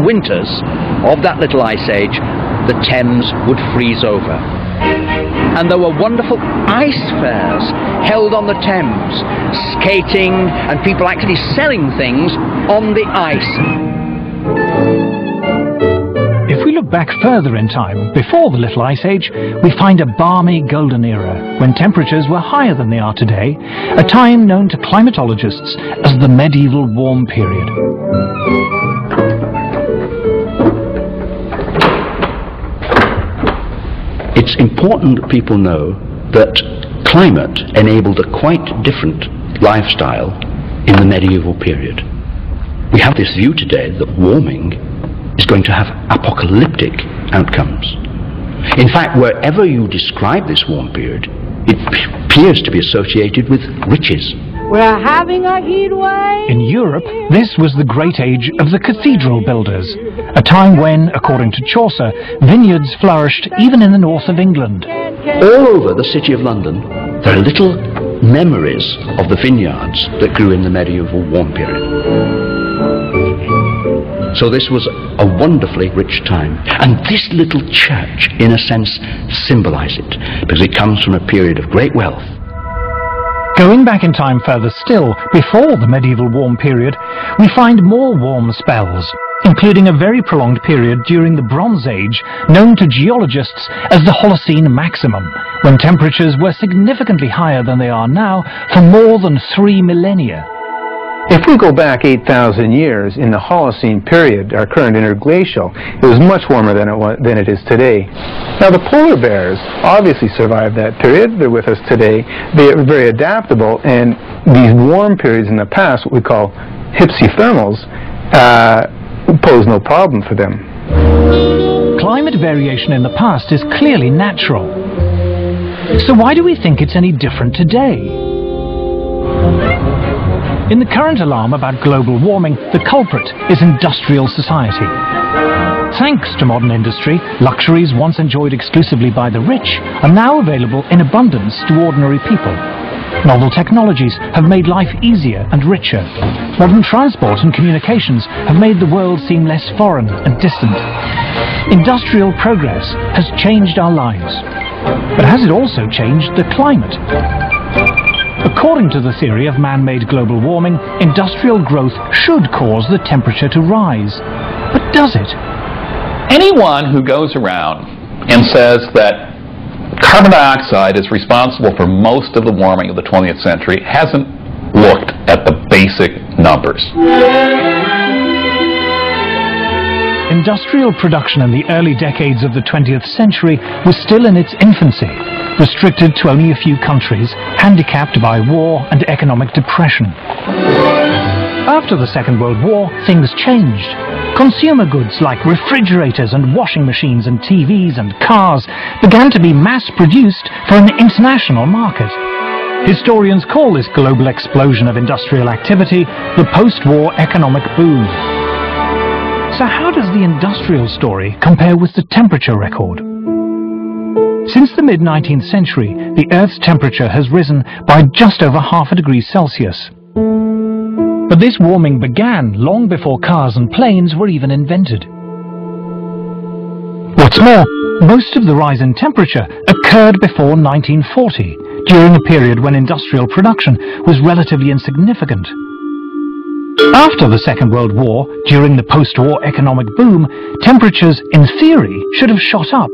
winters of that little ice age, the Thames would freeze over. And there were wonderful ice fairs held on the Thames, skating and people actually selling things on the ice. If we look back further in time, before the Little Ice Age, we find a balmy golden era, when temperatures were higher than they are today, a time known to climatologists as the medieval warm period. It's important that people know that climate enabled a quite different lifestyle in the medieval period. We have this view today that warming is going to have apocalyptic outcomes. In fact, wherever you describe this warm period, it appears to be associated with riches. We're having a heat wave. In Europe, this was the great age of the cathedral builders, a time when, according to Chaucer, vineyards flourished even in the north of England. All over the city of London, there are little memories of the vineyards that grew in the medieval warm period. So this was a wonderfully rich time. And this little church, in a sense, symbolizes it, because it comes from a period of great wealth. Going back in time further still, before the medieval warm period, we find more warm spells, including a very prolonged period during the Bronze Age, known to geologists as the Holocene maximum, when temperatures were significantly higher than they are now for more than 3 millennia. If we go back 8,000 years in the Holocene period, our current interglacial, it was much warmer than it is today. Now the polar bears obviously survived that period. They're with us today. They are very adaptable, and these warm periods in the past, what we call hypsithermals, pose no problem for them. Climate variation in the past is clearly natural. So why do we think it's any different today? In the current alarm about global warming, the culprit is industrial society. Thanks to modern industry, luxuries once enjoyed exclusively by the rich are now available in abundance to ordinary people. Novel technologies have made life easier and richer. Modern transport and communications have made the world seem less foreign and distant. Industrial progress has changed our lives. But has it also changed the climate? According to the theory of man-made global warming, industrial growth should cause the temperature to rise. But does it? Anyone who goes around and says that carbon dioxide is responsible for most of the warming of the 20th century hasn't looked at the basic numbers. Industrial production in the early decades of the 20th century was still in its infancy, restricted to only a few countries, handicapped by war and economic depression. After the Second World War, things changed. Consumer goods like refrigerators and washing machines and TVs and cars began to be mass-produced for an international market. Historians call this global explosion of industrial activity the post-war economic boom. So how does the industrial story compare with the temperature record? Since the mid-19th century, the Earth's temperature has risen by just over ½ degree Celsius. But this warming began long before cars and planes were even invented. What's more, most of the rise in temperature occurred before 1940, during a period when industrial production was relatively insignificant. After the Second World War, during the post-war economic boom, temperatures, in theory, should have shot up.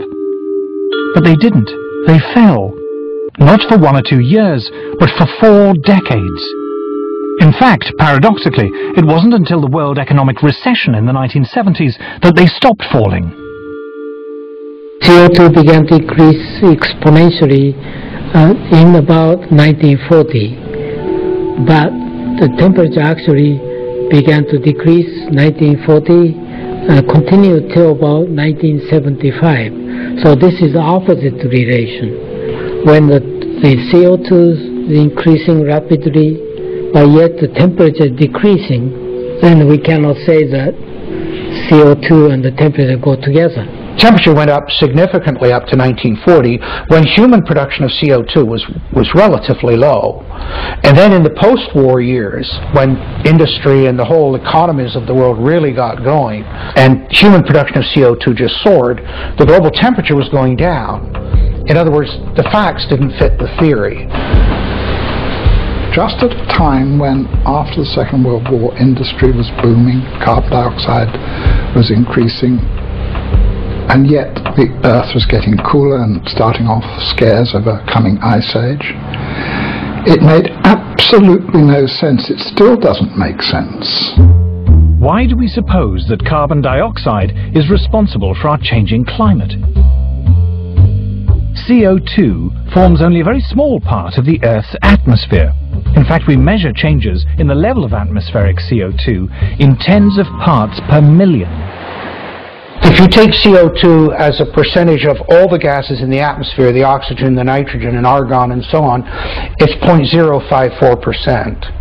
But they didn't. They fell. Not for 1 or 2 years, but for 4 decades. In fact, paradoxically, it wasn't until the world economic recession in the 1970s that they stopped falling. CO2 began to increase exponentially in about 1940, but the temperature actually began to decrease 1940, continued till about 1975. So this is the opposite relation. When the CO2 is increasing rapidly, but yet the temperature is decreasing, then we cannot say that CO2 and the temperature go together. temperature went up significantly up to 1940, when human production of CO2 was relatively low. And then in the post-war years, when industry and the whole economies of the world really got going, and human production of CO2 just soared, the global temperature was going down. In other words, the facts didn't fit the theory. Just at a time when, after the Second World War, industry was booming, carbon dioxide was increasing, and yet the Earth was getting cooler and starting off scares of a coming ice age, it made absolutely no sense. It still doesn't make sense. Why do we suppose that carbon dioxide is responsible for our changing climate? CO2 forms only a very small part of the Earth's atmosphere. In fact, we measure changes in the level of atmospheric CO2 in tens of parts per million. If you take CO2 as a percentage of all the gases in the atmosphere, the oxygen, the nitrogen, and argon, and so on, it's 0.054%.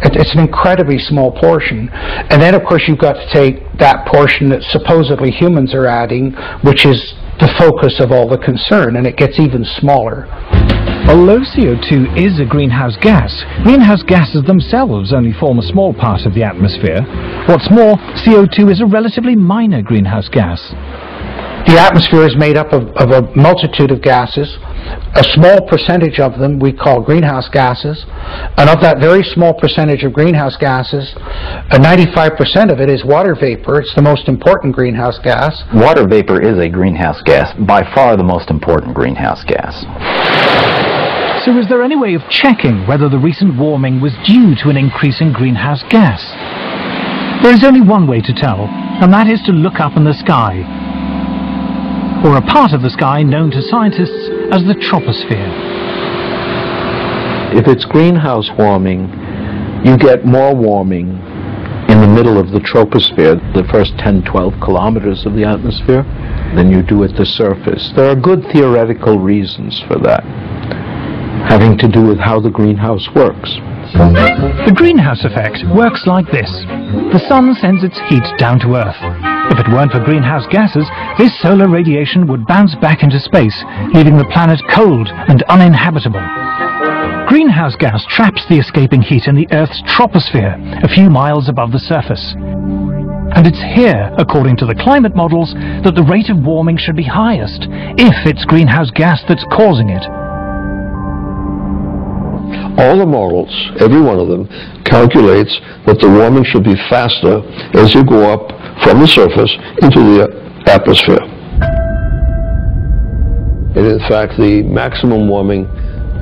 It's an incredibly small portion. And then, of course, you've got to take that portion that supposedly humans are adding, which is the focus of all the concern, and it gets even smaller. Although CO2 is a greenhouse gas, greenhouse gases themselves only form a small part of the atmosphere. What's more, CO2 is a relatively minor greenhouse gas. The atmosphere is made up of a multitude of gases. A small percentage of them we call greenhouse gases, and of that very small percentage of greenhouse gases, 95% of it is water vapor. It's the most important greenhouse gas. Water vapor is a greenhouse gas, by far the most important greenhouse gas. So is there any way of checking whether the recent warming was due to an increase in greenhouse gas? There is only one way to tell, and that is to look up in the sky, or a part of the sky known to scientists as the troposphere. If it's greenhouse warming, you get more warming in the middle of the troposphere, the first 10-12 kilometers of the atmosphere, than you do at the surface. There are good theoretical reasons for that, having to do with how the greenhouse works. The greenhouse effect works like this. The sun sends its heat down to Earth. If it weren't for greenhouse gases, this solar radiation would bounce back into space, leaving the planet cold and uninhabitable. Greenhouse gas traps the escaping heat in the Earth's troposphere, a few miles above the surface. And it's here, according to the climate models, that the rate of warming should be highest, if it's greenhouse gas that's causing it. All the models, every one of them, calculates that the warming should be faster as you go up from the surface into the atmosphere. And in fact, the maximum warming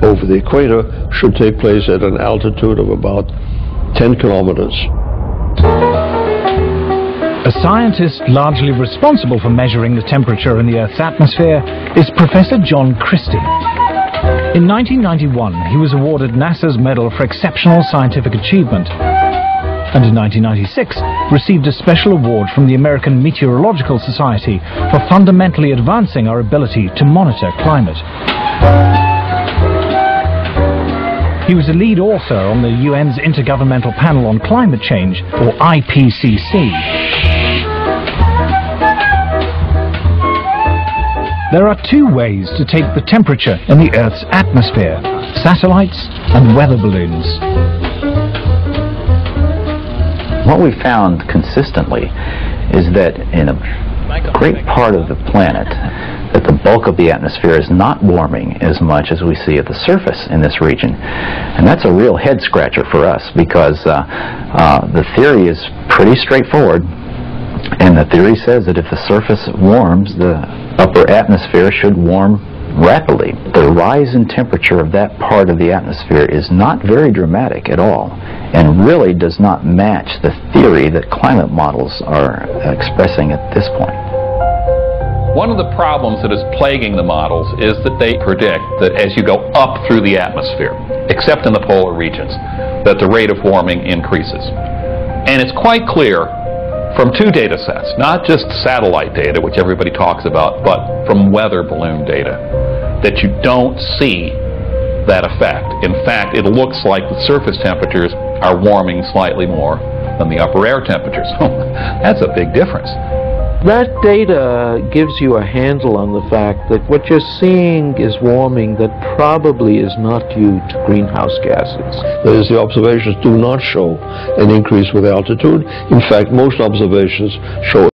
over the equator should take place at an altitude of about 10 kilometers. A scientist largely responsible for measuring the temperature in the Earth's atmosphere is Professor John Christie. In 1991, he was awarded NASA's Medal for Exceptional Scientific Achievement, and in 1996 received a special award from the American Meteorological Society for fundamentally advancing our ability to monitor climate. He was a lead author on the UN's Intergovernmental Panel on Climate Change, or IPCC. There are two ways to take the temperature in the Earth's atmosphere: satellites and weather balloons. What we found consistently is that in a great part of the planet, that the bulk of the atmosphere is not warming as much as we see at the surface in this region. And that's a real head scratcher for us, because the theory is pretty straightforward. And the theory says that if the surface warms, the upper atmosphere should warm rapidly. The rise in temperature of that part of the atmosphere is not very dramatic at all, and really does not match the theory that climate models are expressing at this point. One of the problems that is plaguing the models is that they predict that as you go up through the atmosphere, except in the polar regions, that the rate of warming increases. And it's quite clear from two data sets, not just satellite data, which everybody talks about, but from weather balloon data, that you don't see that effect. In fact, it looks like the surface temperatures are warming slightly more than the upper air temperatures. That's a big difference. That data gives you a handle on the fact that what you're seeing is warming that probably is not due to greenhouse gases. That is, the observations do not show an increase with altitude. In fact, most observations show